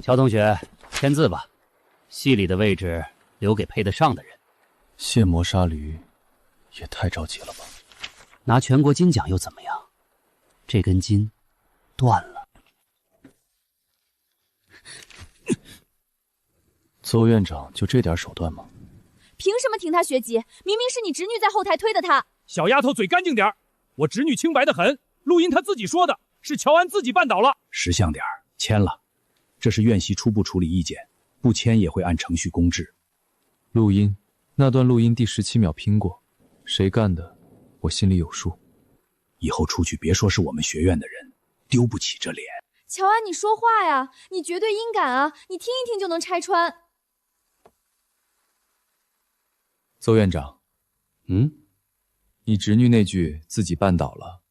乔同学，签字吧，戏里的位置留给配得上的人。卸磨杀驴，也太着急了吧？拿全国金奖又怎么样？这根筋断了。邹院长就这点手段吗？凭什么停他学籍？明明是你侄女在后台推的他。小丫头嘴干净点，我侄女清白的很，录音她自己说的，是乔安自己绊倒了。识相点，签了。这是院系初步处理意见，不签也会按程序公示。录音，那段录音第17秒拼过，谁干的，我心里有数。以后出去别说是我们学院的人，丢不起这脸。乔安，你说话呀，你绝对音感啊，你听一听就能拆穿。邹院长，你侄女那句自己绊倒了，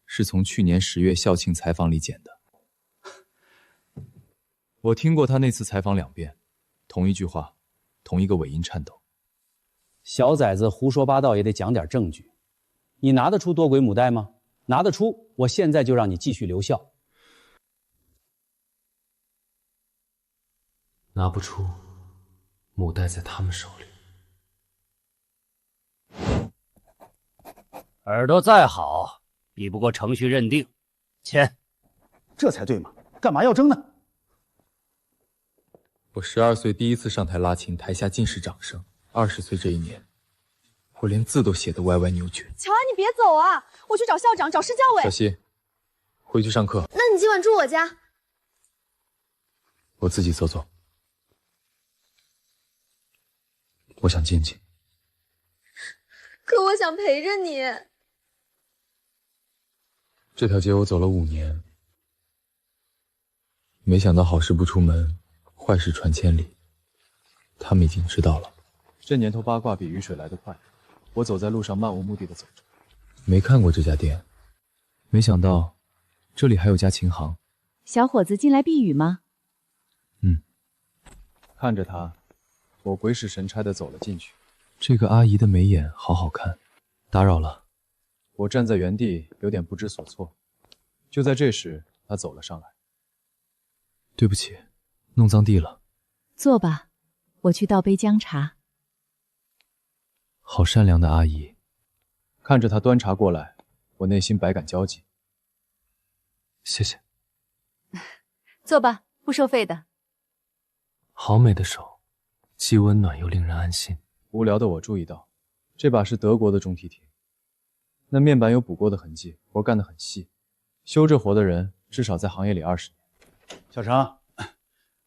是从去年10月校庆采访里剪的。我听过他那次采访2遍，同一句话，同一个尾音颤抖。小崽子胡说八道也得讲点证据。你拿得出多轨母带吗？拿得出，我现在就让你继续留校。拿不出，母带在他们手里。耳朵再好，比不过程序认定。签。这才对嘛，干嘛要争呢？我12岁第一次上台拉琴，台下尽是掌声。20岁这一年，我连字都写得歪歪扭曲。乔安，你别走啊，我去找校长，找市教委。小希，回去上课。那你今晚住我家。我自己走走。我想静静。可我想陪着你。这条街我走了5年，没想到好事不出门，坏事传千里。他们已经知道了。这年头八卦比雨水来得快，我走在路上漫无目的的走着。没看过这家店，没想到这里还有家琴行。小伙子进来避雨吗？看着他，我鬼使神差的走了进去。这个阿姨的眉眼好好看。打扰了。我站在原地有点不知所措。就在这时，她走了上来。对不起，弄脏地了。坐吧，我去倒杯姜茶。好善良的阿姨。看着她端茶过来，我内心百感交集。谢谢。坐吧，不收费的。好美的手，既温暖又令人安心。无聊的我注意到，这把是德国的中提琴，那面板有补过的痕迹，活干得很细。修这活的人至少在行业里20年。小程，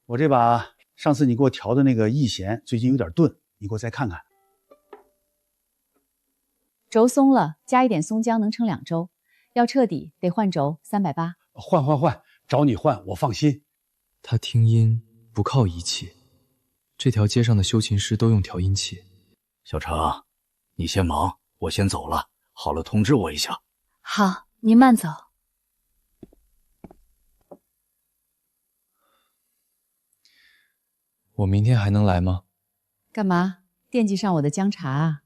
我这把上次你给我调的那个E弦最近有点钝，你给我再看看。轴松了，加一点松浆能撑2周。要彻底得换轴，380。换，找你换，我放心。他听音不靠仪器，这条街上的修琴师都用调音器。小程，你先忙，我先走了。好了，通知我一下。好，您慢走。我明天还能来吗？干嘛？惦记上我的姜茶啊？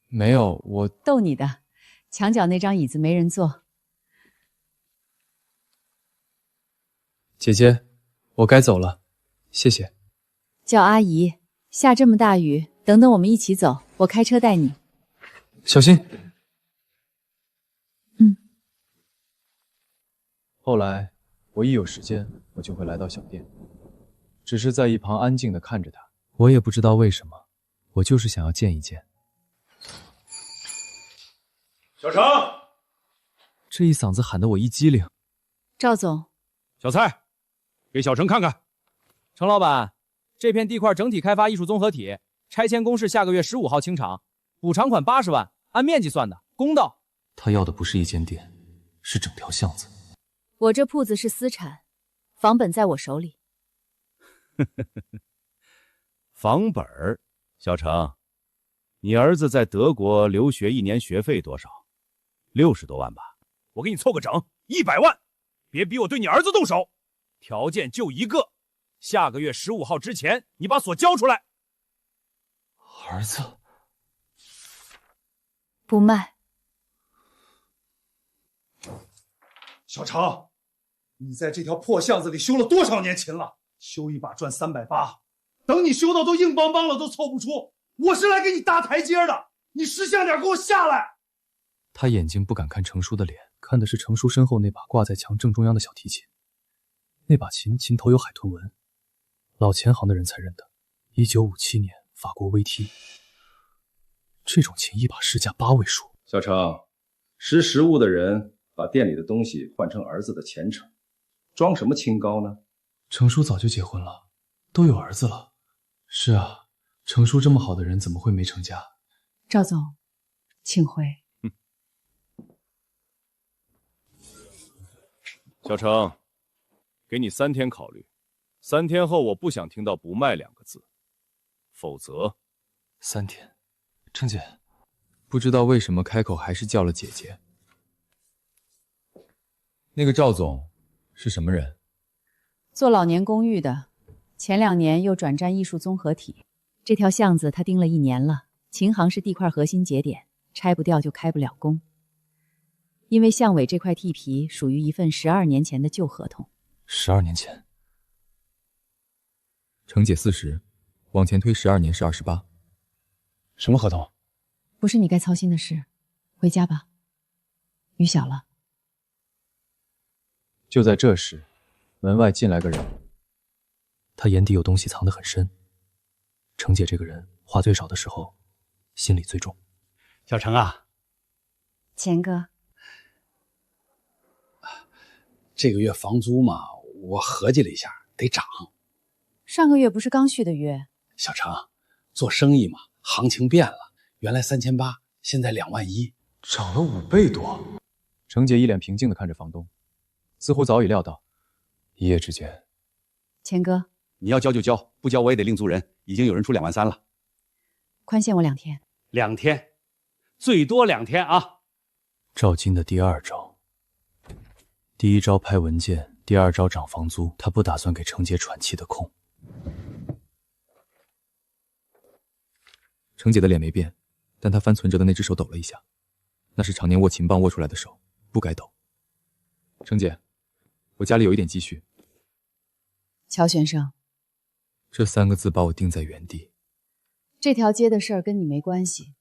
没有，我逗你的。墙角那张椅子没人坐。姐姐，我该走了，谢谢。叫阿姨。下这么大雨，等等我们一起走，我开车带你。小心。后来我一有时间，我就会来到小店，只是在一旁安静地看着他。我也不知道为什么，我就是想要见一见。小程，这一嗓子喊得我一激灵。赵总，小蔡，给小程看看。程老板，这片地块整体开发艺术综合体，拆迁公示下个月15号清场，补偿款80万，按面积算的，公道。他要的不是一间店，是整条巷子。我这铺子是私产，房本在我手里。房本儿，小程，你儿子在德国留学1年学费多少？60多万吧。我给你凑个整，100万，别逼我对你儿子动手。条件就一个，下个月15号之前，你把锁交出来。儿子，不卖。小程，你在这条破巷子里修了多少年琴了？修一把赚380，等你修到都硬邦邦了，都凑不出。我是来给你搭台阶的，你识相点，给我下来！他眼睛不敢看程叔的脸，看的是程叔身后那把挂在墙正中央的小提琴。那把琴琴头有海豚纹，老钱行的人才认得。1957年法国威梯，这种琴一把市价8位数。小程，识时务的人把店里的东西换成儿子的前程，装什么清高呢？程叔早就结婚了，都有儿子了。是啊，程叔这么好的人怎么会没成家？赵总，请回。小程，给你3天考虑，3天后我不想听到不卖2个字，否则3天。程姐，不知道为什么开口还是叫了姐姐。那个赵总是什么人？做老年公寓的，前2年又转战艺术综合体。这条巷子他盯了1年了，琴行是地块核心节点，拆不掉就开不了工。因为巷尾这块地皮属于一份12年前的旧合同。12年前。程姐40，往前推12年是28。什么合同？不是你该操心的事，回家吧。雨小了。就在这时，门外进来个人。他眼底有东西藏得很深。程姐这个人，话最少的时候，心里最重。小程啊，钱哥，这个月房租嘛，我合计了一下，得涨。上个月不是刚续的约？小程，做生意嘛，行情变了，原来3800，现在2万1，涨了5倍多。程姐一脸平静地看着房东，似乎早已料到，一夜之间。钱哥，你要交就交，不交我也得另租人。已经有人出2万3了，宽限我2天。2天，最多2天啊！赵金的第2招，第1招拍文件，第2招涨房租。他不打算给程姐喘气的空。程姐的脸没变，但她翻存折的那只手抖了一下，那是常年握琴棒握出来的手，不该抖。程姐，我家里有一点积蓄。乔先生，这3个字把我定在原地。这条街的事儿跟你没关系，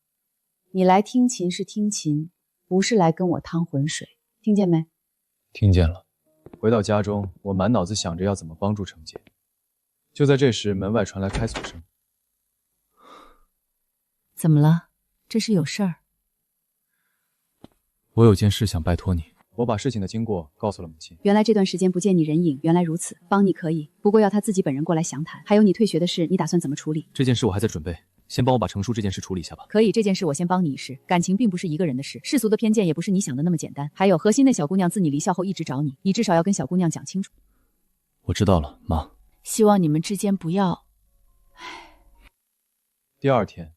你来听琴是听琴，不是来跟我趟浑水，听见没？听见了。回到家中，我满脑子想着要怎么帮助程姐。就在这时，门外传来开锁声。怎么了？这是有事儿？我有件事想拜托你。我把事情的经过告诉了母亲。原来这段时间不见你人影，原来如此。帮你可以，不过要他自己本人过来详谈。还有你退学的事，你打算怎么处理？这件事我还在准备，先帮我把程叔这件事处理一下吧。可以，这件事我先帮你一试。感情并不是一个人的事，世俗的偏见也不是你想的那么简单。还有核心那小姑娘自你离校后一直找你，你至少要跟小姑娘讲清楚。我知道了，妈。希望你们之间不要……第2天，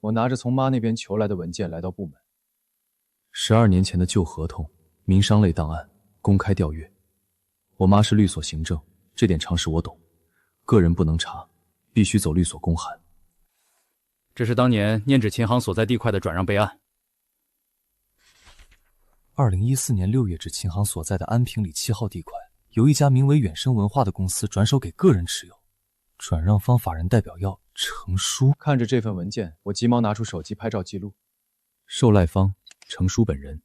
我拿着从妈那边求来的文件来到部门。12年前的旧合同，民商类档案，公开调阅。我妈是律所行政，这点常识我懂。个人不能查，必须走律所公函。这是当年念指琴行所在地块的转让备案。2014年6月至琴行所在的安平里7号地块，由一家名为远生文化的公司转手给个人持有。转让方法人代表要程叔。看着这份文件，我急忙拿出手机拍照记录。受赖方程叔本人。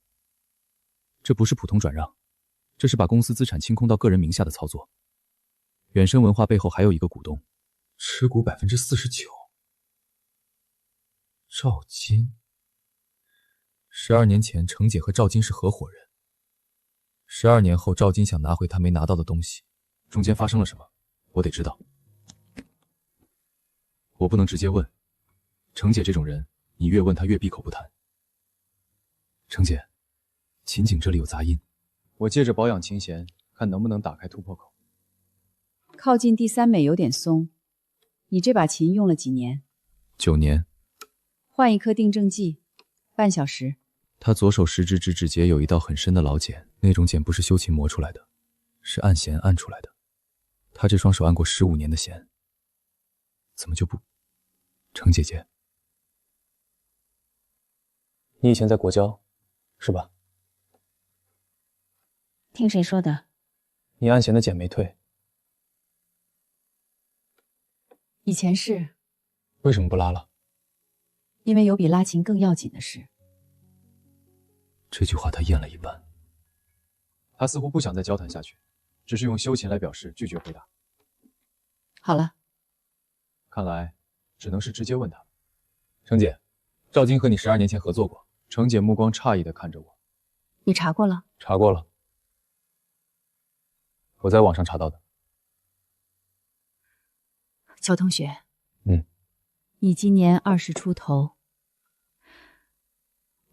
这不是普通转让，这是把公司资产清空到个人名下的操作。远生文化背后还有一个股东，持股49%。赵金。12年前，程姐和赵金是合伙人。12年后，赵金想拿回他没拿到的东西，中间发生了什么？我得知道。我不能直接问，程姐这种人，你越问她越闭口不谈。程姐，琴颈这里有杂音，我借着保养琴弦，看能不能打开突破口。靠近第3美有点松。你这把琴用了几年？9年。换一颗定正剂，半小时。他左手食指指节有一道很深的老茧，那种茧不是修琴磨出来的，是按弦按出来的。他这双手按过15年的弦，怎么就不？程姐姐，你以前在国交，是吧？听谁说的？你案嫌的检没退，以前是，为什么不拉了？因为有比拉琴更要紧的事。这句话他咽了一半。他似乎不想再交谈下去，只是用修琴来表示拒绝回答。好了，看来只能是直接问他。程姐，赵晶和你12年前合作过。程姐目光诧异地看着我。你查过了？查过了，我在网上查到的。邱同学，你今年20出头，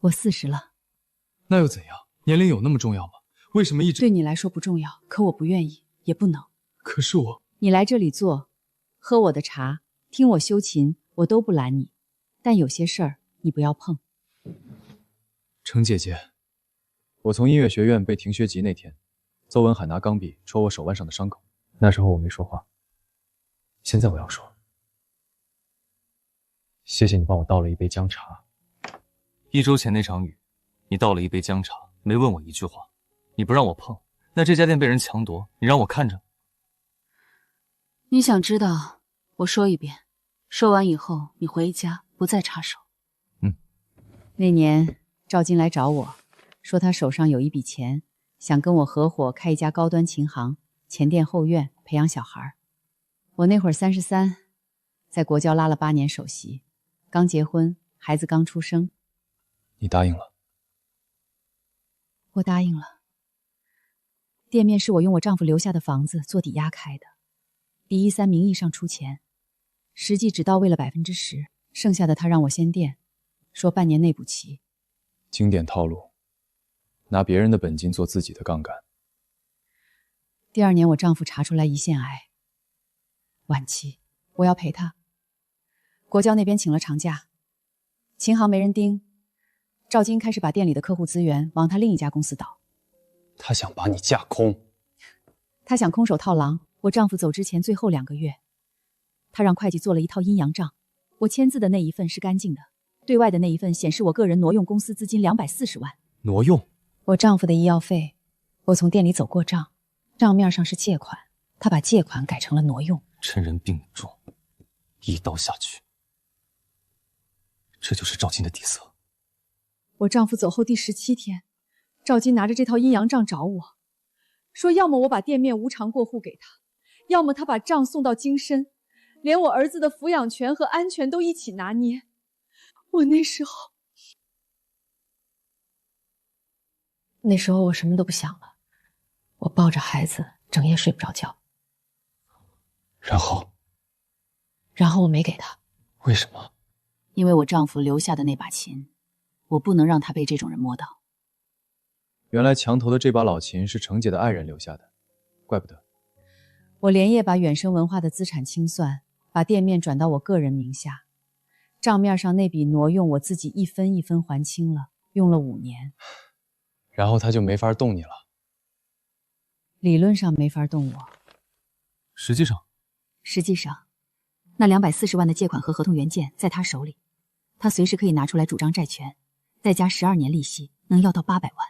我40了。那又怎样？年龄有那么重要吗？为什么一直对你来说不重要，可我不愿意，也不能。可是我，你来这里坐，喝我的茶，听我修琴，我都不拦你。但有些事儿你不要碰。程姐姐，我从音乐学院被停学籍那天，邹文海拿钢笔戳我手腕上的伤口。那时候我没说话，现在我要说，谢谢你帮我倒了一杯姜茶。1周前那场雨，你倒了一杯姜茶，没问我一句话，你不让我碰，那这家店被人强夺，你让我看着。你想知道，我说一遍，说完以后你回家不再插手。那年赵金来找我，说他手上有一笔钱，想跟我合伙开一家高端琴行，前店后院，培养小孩。我那会儿33，在国教拉了8年首席，刚结婚，孩子刚出生。你答应了？我答应了。店面是我用我丈夫留下的房子做抵押开的，李一三名义上出钱，实际只到位了10%，剩下的他让我先垫，说半年内补齐。经典套路，拿别人的本金做自己的杠杆。第2年我丈夫查出来胰腺癌，晚期，我要陪他。国教那边请了长假，琴行没人盯，赵金开始把店里的客户资源往他另一家公司倒。他想把你架空，他想空手套狼。我丈夫走之前最后2个月，他让会计做了一套阴阳账，我签字的那一份是干净的，对外的那一份显示我个人挪用公司资金240万。挪用？我丈夫的医药费，我从店里走过账，账面上是借款，他把借款改成了挪用。趁人病重，一刀下去，这就是赵金的底色。我丈夫走后第17天，赵金拿着这套阴阳账找我，说要么我把店面无偿过户给他，要么他把账送到京深，连我儿子的抚养权和安全都一起拿捏。我那时候我什么都不想了，我抱着孩子整夜睡不着觉。然后我没给他。为什么？因为我丈夫留下的那把琴，我不能让他被这种人摸到。原来墙头的这把老琴是程姐的爱人留下的，怪不得。我连夜把远生文化的资产清算，把店面转到我个人名下，账面上那笔挪用我自己一分一分还清了，用了5年。然后他就没法动你了。理论上没法动我，实际上那240万的借款和合同原件在他手里，他随时可以拿出来主张债权，再加12年利息，能要到800万。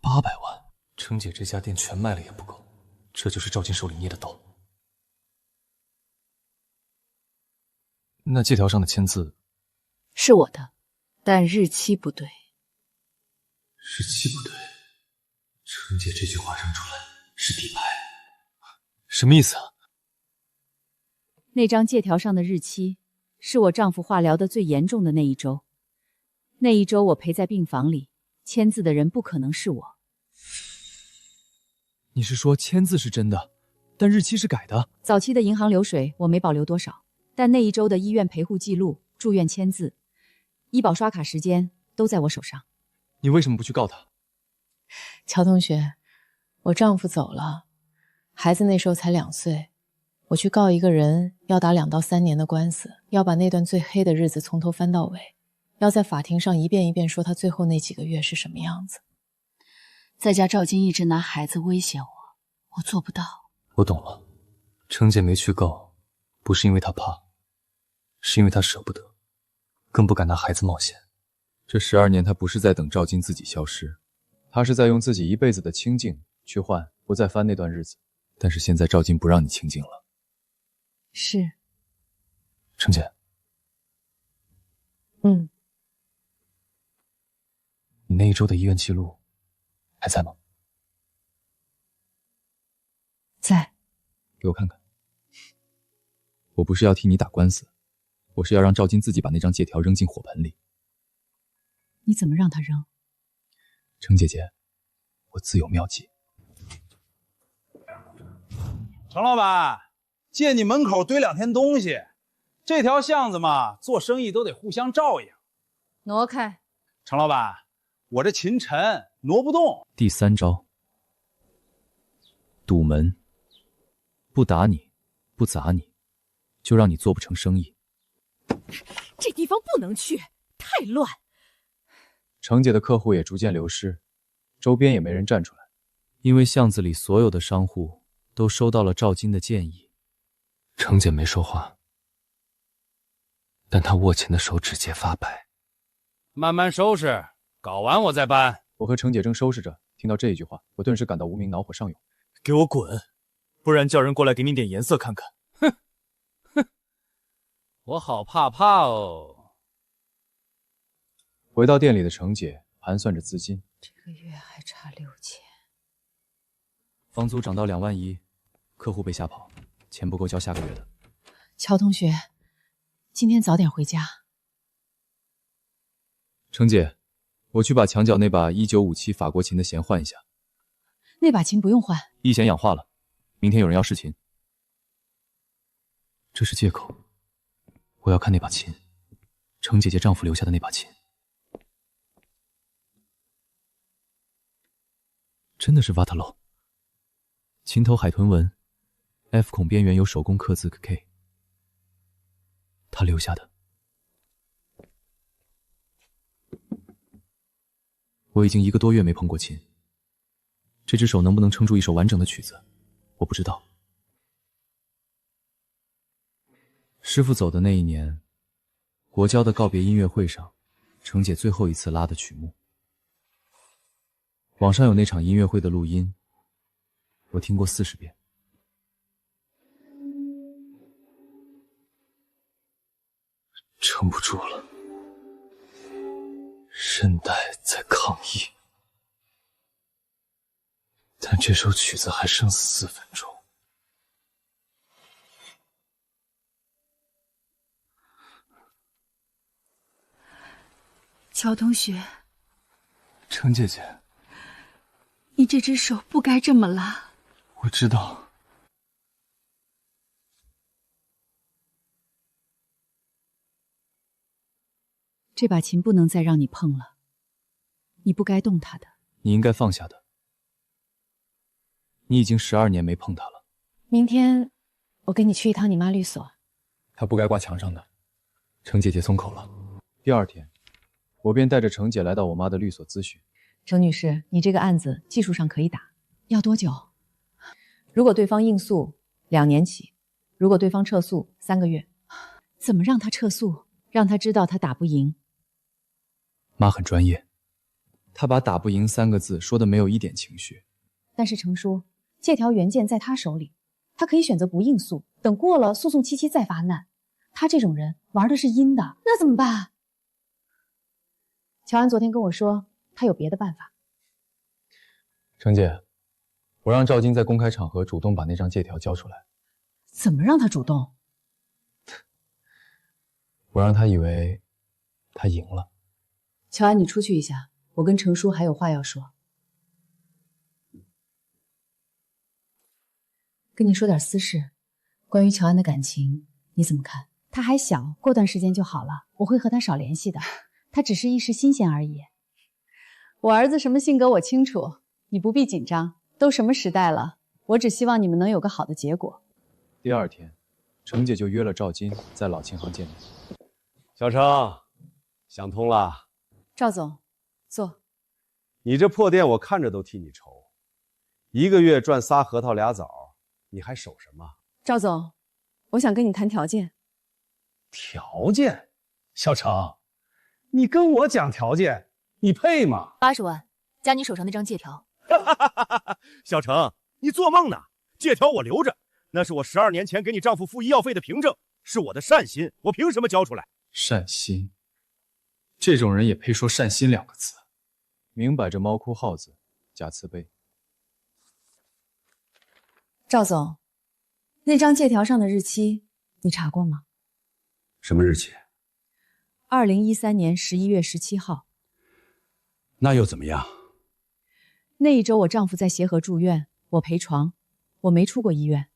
800万，程姐这家店全卖了也不够，这就是赵金手里捏的刀。那借条上的签字是我的，但日期不对。日期不对，程姐这句话扔出来是底牌，什么意思啊？那张借条上的日期是我丈夫化疗的最严重的那一周，那一周我陪在病房里，签字的人不可能是我。你是说签字是真的，但日期是改的？早期的银行流水我没保留多少，但那一周的医院陪护记录、住院签字、医保刷卡时间都在我手上。你为什么不去告他？乔同学，我丈夫走了，孩子那时候才2岁，我去告一个人要打2到3年的官司，要把那段最黑的日子从头翻到尾，要在法庭上一遍一遍说他最后那几个月是什么样子。在家赵金一直拿孩子威胁我，我做不到。我懂了，程姐没去告，不是因为她怕，是因为她舍不得，更不敢拿孩子冒险。这12年，她不是在等赵金自己消失，她是在用自己一辈子的清静去换不再翻那段日子。但是现在赵金不让你清静了。是。程姐，你那一周的医院记录还在吗？在。给我看看。我不是要替你打官司，我是要让赵金自己把那张借条扔进火盆里。你怎么让他扔？程姐姐，我自有妙计。程老板，借你门口堆2天东西，这条巷子嘛，做生意都得互相照应。挪开。程老板，我这秦晨挪不动。第3招，堵门，不打你，不砸你，就让你做不成生意。这地方不能去，太乱。程姐的客户也逐渐流失，周边也没人站出来，因为巷子里所有的商户都收到了赵金的建议。程姐没说话，但她握钱的手指节发白。慢慢收拾，搞完我再搬。我和程姐正收拾着，听到这一句话，我顿时感到无名恼火上涌。给我滚，不然叫人过来给你点颜色看看。我好怕哦。回到店里的程姐盘算着资金，这个月还差6000，房租涨到2万1，客户被吓跑，钱不够交下个月的。乔同学，今天早点回家。程姐，我去把墙角那把1957法国琴的弦换一下。那把琴不用换，一弦氧化了，明天有人要试琴。这是借口，我要看那把琴，程姐姐丈夫留下的那把琴。真的是瓦特洛，琴头海豚纹 ，F 孔边缘有手工刻字 K， 他留下的。我已经1个多月没碰过琴，这只手能不能撑住一首完整的曲子，我不知道。师傅走的那一年，国交的告别音乐会上，程姐最后一次拉的曲目。网上有那场音乐会的录音，我听过40遍。撑不住了，韧带在抗议，但这首曲子还剩4分钟。乔同学，程姐姐，你这只手不该这么拉。我知道。这把琴不能再让你碰了，你不该动它的。你应该放下的。你已经12年没碰它了。明天我跟你去一趟你妈律所。它不该挂墙上的。程姐姐松口了。第2天，我便带着程姐来到我妈的律所咨询。程女士，你这个案子技术上可以打，要多久？如果对方应诉，2年起；如果对方撤诉，3个月。怎么让他撤诉？让他知道他打不赢。妈很专业，她把打不赢3个字说的没有一点情绪。但是程叔，借条原件在他手里，他可以选择不应诉，等过了诉讼期再发难。他这种人玩的是阴的，那怎么办？乔安昨天跟我说，他有别的办法。程姐，我让赵金在公开场合主动把那张借条交出来。怎么让他主动？我让他以为他赢了。乔安，你出去一下，我跟程叔还有话要说。跟你说点私事，关于乔安的感情，你怎么看？他还小，过段时间就好了，我会和他少联系的。他只是一时新鲜而已。我儿子什么性格我清楚，你不必紧张，都什么时代了，我只希望你们能有个好的结果。第2天，程姐就约了赵金在老琴行见面。小程，想通了。赵总，坐。你这破店我看着都替你愁，1个月赚仨核桃俩枣，你还守什么？赵总，我想跟你谈条件。条件？小程，你跟我讲条件，你配吗？ 80万加你手上那张借条。小程，你做梦呢？借条我留着，那是我12年前给你丈夫付医药费的凭证，是我的善心，我凭什么交出来？善心，这种人也配说善心2个字？明摆着猫哭耗子，假慈悲。赵总，那张借条上的日期你查过吗？什么日期？2013年11月17号。那又怎么样？那一周我丈夫在协和住院，我陪床，我没出过医院。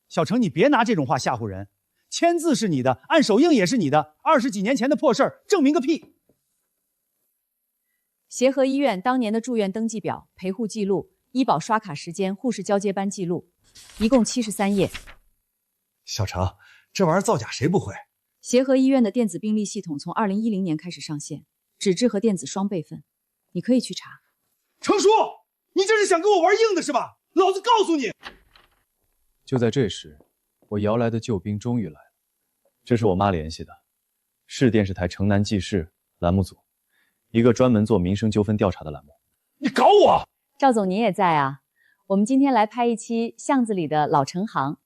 小程，你别拿这种话吓唬人。签字是你的，按手印也是你的，20几年前的破事儿，证明个屁！协和医院当年的住院登记表、陪护记录、医保刷卡时间、护士交接班记录，一共73页。小程，这玩意儿造假谁不会？协和医院的电子病历系统从2010年开始上线，纸质和电子双备份，你可以去查。程叔，你这是想跟我玩硬的是吧？老子告诉你！就在这时，我摇来的救兵终于来了。这是我妈联系的，市电视台城南纪事栏目组，一个专门做民生纠纷调查的栏目。你搞我！赵总，您也在啊？我们今天来拍一期巷子里的老城行。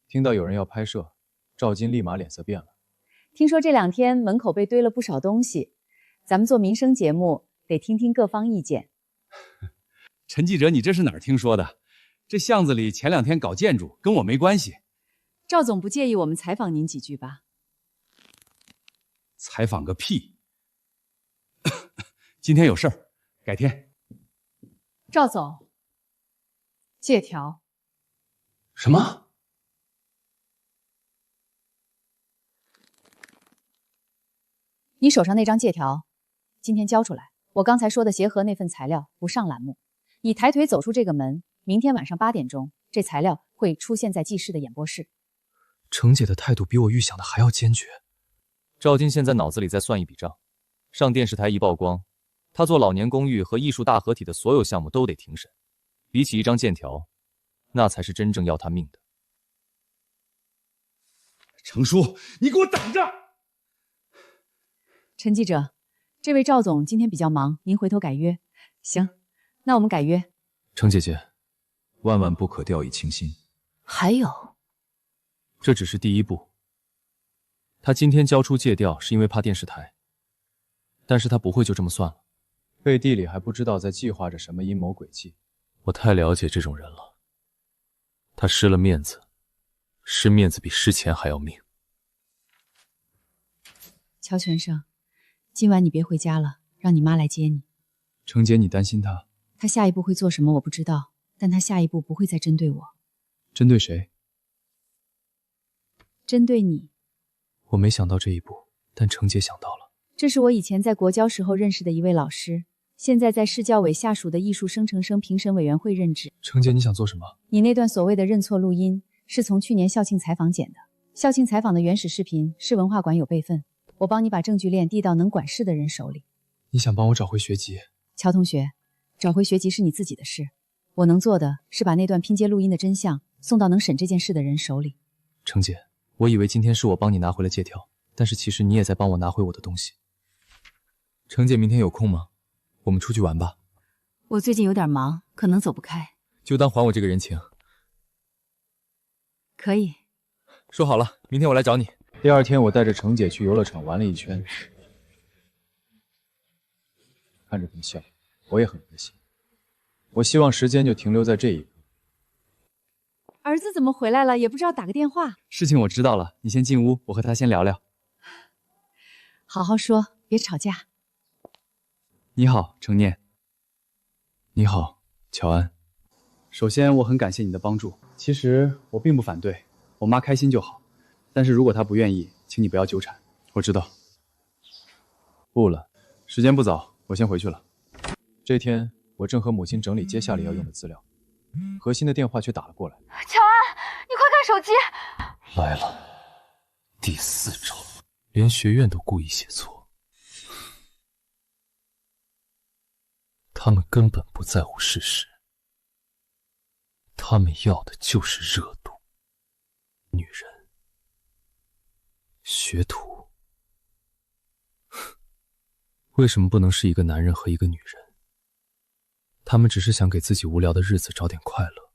听到有人要拍摄，赵金立马脸色变了。听说这2天门口被堆了不少东西，咱们做民生节目得听听各方意见。陈记者，你这是哪儿听说的？这巷子里前2天搞建筑，跟我没关系。赵总不介意我们采访您几句吧？采访个屁！今天有事儿，改天。赵总，借条。什么？你手上那张借条，今天交出来。我刚才说的协和那份材料不上栏目。你抬腿走出这个门，明天晚上8点钟，这材料会出现在记事的演播室。程姐的态度比我预想的还要坚决。赵金现在脑子里在算一笔账，上电视台一曝光，他做老年公寓和艺术大合体的所有项目都得庭审。比起一张借条，那才是真正要他命的。程叔，你给我等着！陈记者，这位赵总今天比较忙，您回头改约。行，那我们改约。程姐姐，万万不可掉以轻心。还有，这只是第一步。他今天交出借调是因为怕电视台，但是他不会就这么算了。背地里还不知道在计划着什么阴谋诡计。我太了解这种人了，他失了面子，失面子比失钱还要命。乔全胜，今晚你别回家了，让你妈来接你。程姐，你担心他？他下一步会做什么我不知道，但他下一步不会再针对我。针对谁？针对你。我没想到这一步，但程姐想到了。这是我以前在国教时候认识的一位老师，现在在市教委下属的艺术生成生评审委员会任职。程姐，你想做什么？你那段所谓的认错录音是从去年校庆采访剪的，校庆采访的原始视频市文化馆有备份，我帮你把证据链递到能管事的人手里。你想帮我找回学籍？乔同学，找回学籍是你自己的事，我能做的是把那段拼接录音的真相送到能审这件事的人手里。程姐，我以为今天是我帮你拿回了借条，但是其实你也在帮我拿回我的东西。程姐，明天有空吗？我们出去玩吧。我最近有点忙，可能走不开。就当还我这个人情。可以。说好了，明天我来找你。第2天，我带着程姐去游乐场玩了一圈，看着她笑，我也很开心。我希望时间就停留在这一刻。儿子怎么回来了？也不知道打个电话。事情我知道了，你先进屋，我和他先聊聊。好好说，别吵架。你好，程念。你好，乔安。首先，我很感谢你的帮助。其实我并不反对，我妈开心就好。但是如果她不愿意，请你不要纠缠。我知道。不了，时间不早，我先回去了。这天，我正和母亲整理接下来要用的资料，核心的电话却打了过来。乔安，你快看手机！来了，第4招，连学院都故意写错。他们根本不在乎事实，他们要的就是热度。女人，学徒，为什么不能是一个男人和一个女人？他们只是想给自己无聊的日子找点快乐，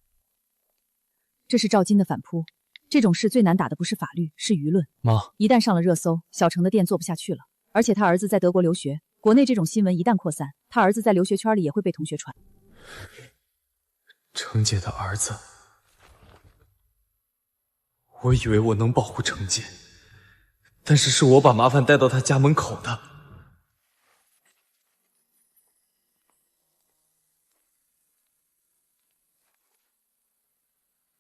这是赵金的反扑。这种事最难打的不是法律，是舆论。妈，一旦上了热搜，小程的店做不下去了。而且他儿子在德国留学，国内这种新闻一旦扩散，他儿子在留学圈里也会被同学传。程姐的儿子，我以为我能保护程姐，但是我把麻烦带到他家门口的。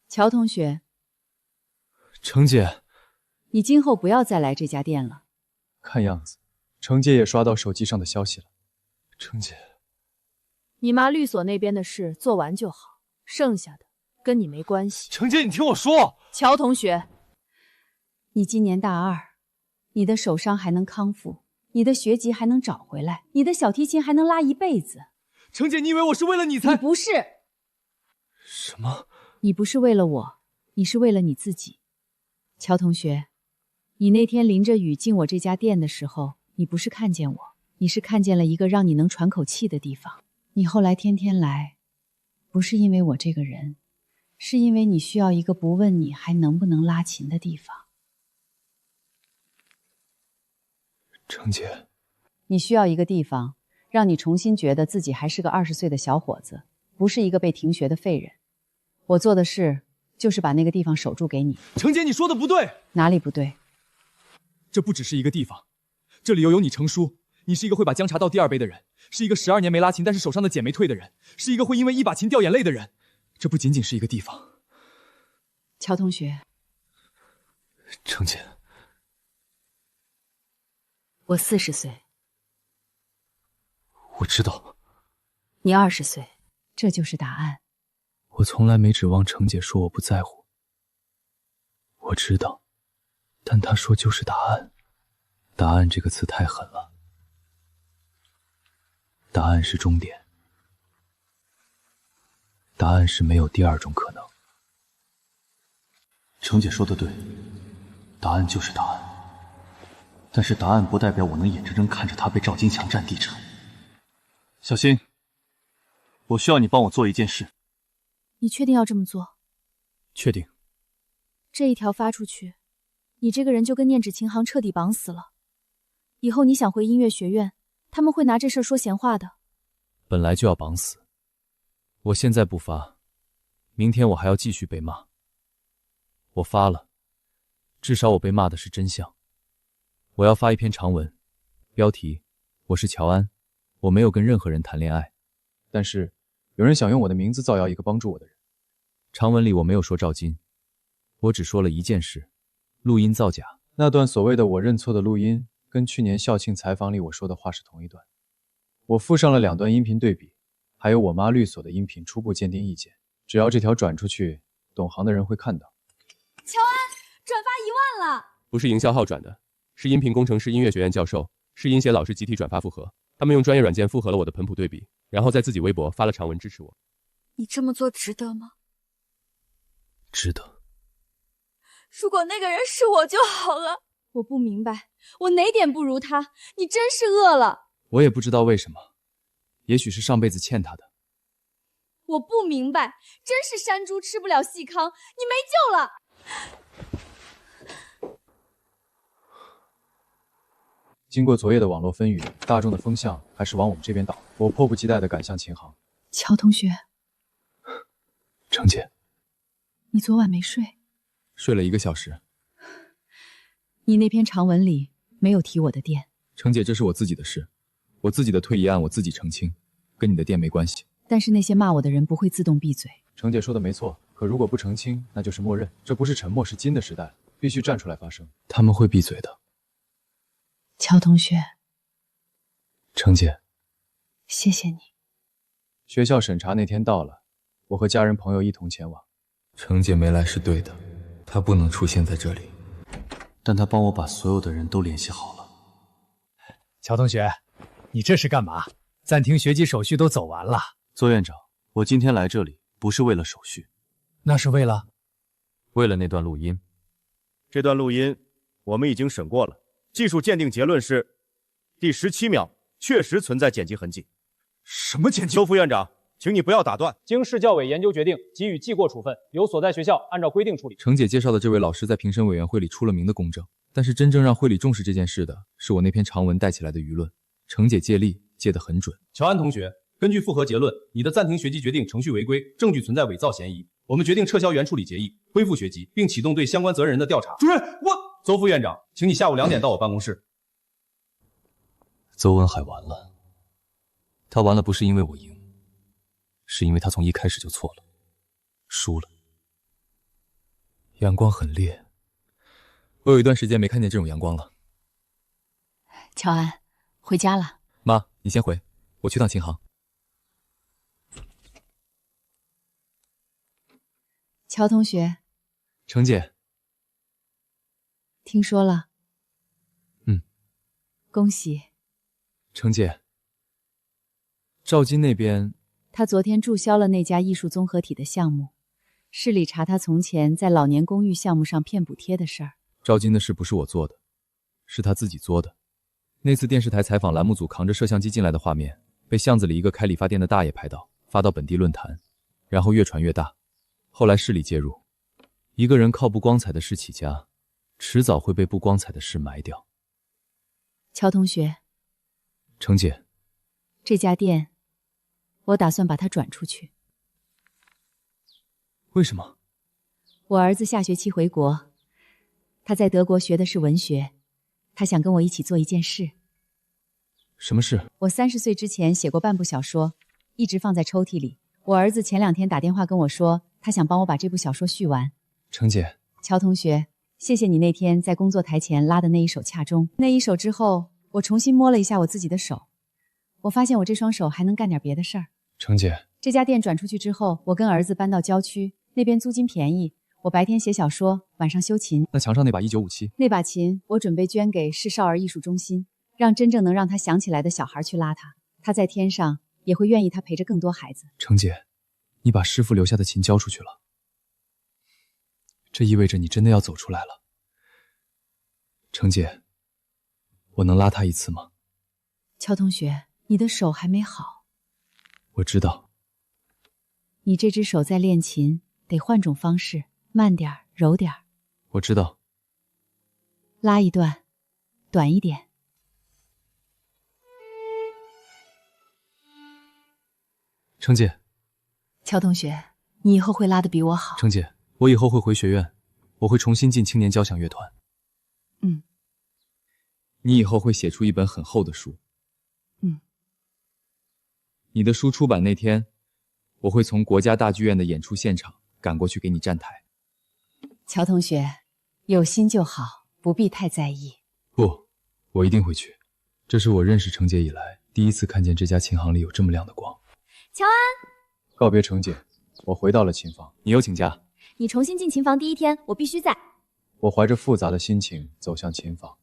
乔同学，程姐，你今后不要再来这家店了。看样子，程姐也刷到手机上的消息了。程姐，你妈律所那边的事做完就好，剩下的跟你没关系。程姐，你听我说。乔同学，你今年大2，你的手伤还能康复，你的学籍还能找回来，你的小提琴还能拉一辈子。程姐，你以为我是为了你才……你不是。什么？你不是为了我，你是为了你自己。乔同学，你那天淋着雨进我这家店的时候，你不是看见我，你是看见了一个让你能喘口气的地方。你后来天天来，不是因为我这个人，是因为你需要一个不问你还能不能拉琴的地方。程姐，你需要一个地方，让你重新觉得自己还是个20岁的小伙子，不是一个被停学的废人。我做的事就是把那个地方守住给你。程姐，你说的不对。哪里不对？这不只是一个地方，这里有你程叔，你是一个会把姜茶倒第2杯的人，是一个12年没拉琴但是手上的茧没退的人，是一个会因为一把琴掉眼泪的人。这不仅仅是一个地方。乔同学，程姐，我40岁，我知道。你20岁，这就是答案。我从来没指望程姐说我不在乎，我知道，但她说就是答案。答案这个词太狠了，答案是终点，答案是没有第2种可能。程姐说的对，答案就是答案，但是答案不代表我能眼睁睁看着她被赵金强占地产。小新，我需要你帮我做一件事。你确定要这么做？确定。这一条发出去，你这个人就跟念纸琴行彻底绑死了。以后你想回音乐学院，他们会拿这事儿说闲话的。本来就要绑死，我现在不发，明天我还要继续被骂。我发了，至少我被骂的是真相。我要发一篇长文，标题：我是乔安，我没有跟任何人谈恋爱。但是有人想用我的名字造谣一个帮助我的人。长文里我没有说赵金，我只说了一件事：录音造假。那段所谓的我认错的录音，跟去年校庆采访里我说的话是同一段。我附上了2段音频对比，还有我妈律所的音频初步鉴定意见。只要这条转出去，懂行的人会看到。乔安转发1万了！不是营销号转的，是音频工程师音乐学院教授，是音协老师集体转发复合。他们用专业软件复合了我的频谱对比，然后在自己微博发了长文支持我。你这么做值得吗？值得。如果那个人是我就好了。我不明白，我哪点不如他？你真是饿了。我也不知道为什么，也许是上辈子欠他的。我不明白，真是山猪吃不了细糠，你没救了。经过昨夜的网络纷纭，大众的风向还是往我们这边倒。我迫不及待地赶向琴行。乔同学，程姐，你昨晚没睡？睡了1个小时。你那篇长文里没有提我的店。程姐，这是我自己的事，我自己的退役案我自己澄清，跟你的店没关系。但是那些骂我的人不会自动闭嘴。程姐说的没错，可如果不澄清，那就是默认。这不是沉默，是金的时代，必须站出来发声。他们会闭嘴的。乔同学，程姐，谢谢你。学校审查那天到了，我和家人朋友一同前往。程姐没来是对的，她不能出现在这里，但她帮我把所有的人都联系好了。乔同学，你这是干嘛？暂停学籍手续都走完了。邹院长，我今天来这里不是为了手续，那是为了那段录音。这段录音我们已经审过了，技术鉴定结论是第17秒确实存在剪辑痕迹。什么剪辑？邹副院长，请你不要打断。经市教委研究决定，给予记过处分，由所在学校按照规定处理。程姐介绍的这位老师在评审委员会里出了名的公正，但是真正让会里重视这件事的，是我那篇长文带起来的舆论。程姐借力借得很准。乔安同学，根据复核结论，你的暂停学籍决定程序违规，证据存在伪造嫌疑。我们决定撤销原处理决议，恢复学籍，并启动对相关责任人的调查。主任，邹副院长，请你下午2点到我办公室。邹文海完了，他完了不是因为我赢，是因为他从一开始就错了，输了。阳光很烈，我有一段时间没看见这种阳光了。乔安，回家了。妈，你先回，我去趟琴行。乔同学，程姐，听说了。嗯，恭喜。程姐，赵金那边，他昨天注销了那家艺术综合体的项目，市里查他从前在老年公寓项目上骗补贴的事儿。赵金的事不是我做的，是他自己作的。那次电视台采访栏目组扛着摄像机进来的画面，被巷子里一个开理发店的大爷拍到，发到本地论坛，然后越传越大。后来市里介入，一个人靠不光彩的事起家，迟早会被不光彩的事埋掉。乔同学，程姐，这家店，我打算把它转出去。为什么？我儿子下学期回国，他在德国学的是文学，他想跟我一起做一件事。什么事？我30岁之前写过半部小说，一直放在抽屉里。我儿子前2天打电话跟我说，他想帮我把这部小说续完。程姐，乔同学，谢谢你那天在工作台前拉的那一手恰中。那一手之后，我重新摸了一下我自己的手，我发现我这双手还能干点别的事儿。程姐，这家店转出去之后，我跟儿子搬到郊区，那边租金便宜，我白天写小说，晚上修琴。那墙上那把1957，那把琴我准备捐给市少儿艺术中心，让真正能让他想起来的小孩去拉他，他在天上也会愿意他陪着更多孩子。程姐，你把师傅留下的琴交出去了，这意味着你真的要走出来了。程姐，我能拉他一次吗？乔同学，你的手还没好。我知道。你这只手在练琴，得换种方式，慢点儿，柔点儿。我知道。拉一段，短一点。程姐。乔同学，你以后会拉得比我好。程姐，我以后会回学院，我会重新进青年交响乐团。嗯。你以后会写出一本很厚的书。嗯。你的书出版那天，我会从国家大剧院的演出现场赶过去给你站台。乔同学，有心就好，不必太在意。不，我一定会去。这是我认识程姐以来第一次看见这家琴行里有这么亮的光。乔安，告别程姐，我回到了琴房。你又请假？你重新进琴房第1天，我必须在。我怀着复杂的心情走向琴房。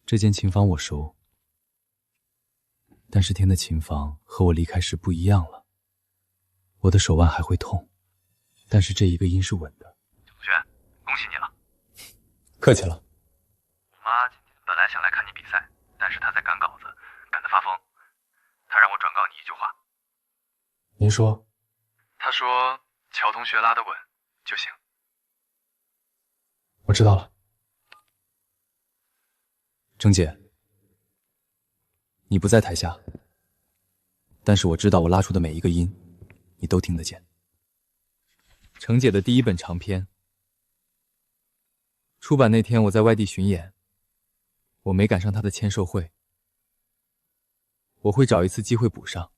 这间琴房我熟，但是天的琴房和我离开时不一样了。我的手腕还会痛，但是这一个音是稳的。同学，恭喜你了。客气了。我妈今天本来想来看你比赛，但是她在赶稿子，赶得发疯。她让我转告你一句话。您说？她说乔同学拉得稳就行。我知道了。程姐，你不在台下，但是我知道我拉出的每一个音，你都听得见。程姐的第1本长篇，出版那天我在外地巡演，我没赶上她的签售会，我会找一次机会补上。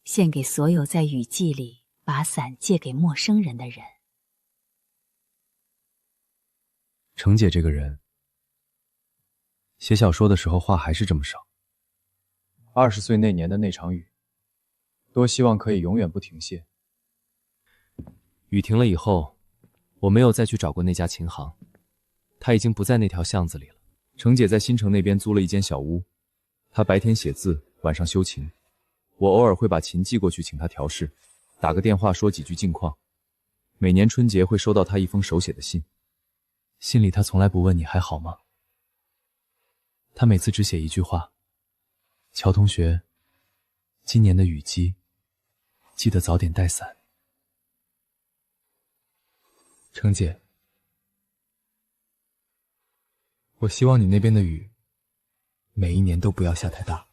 献给所有在雨季里把伞借给陌生人的人。程姐这个人，写小说的时候话还是这么少。20岁那年的那场雨，多希望可以永远不停歇。雨停了以后，我没有再去找过那家琴行，他已经不在那条巷子里了。程姐在新城那边租了一间小屋，她白天写字，晚上修琴。我偶尔会把琴寄过去请她调试，打个电话说几句近况。每年春节会收到她一封手写的信，信里她从来不问你还好吗，她每次只写一句话：乔同学，今年的雨季，记得早点带伞。程姐，我希望你那边的雨，每一年都不要下太大。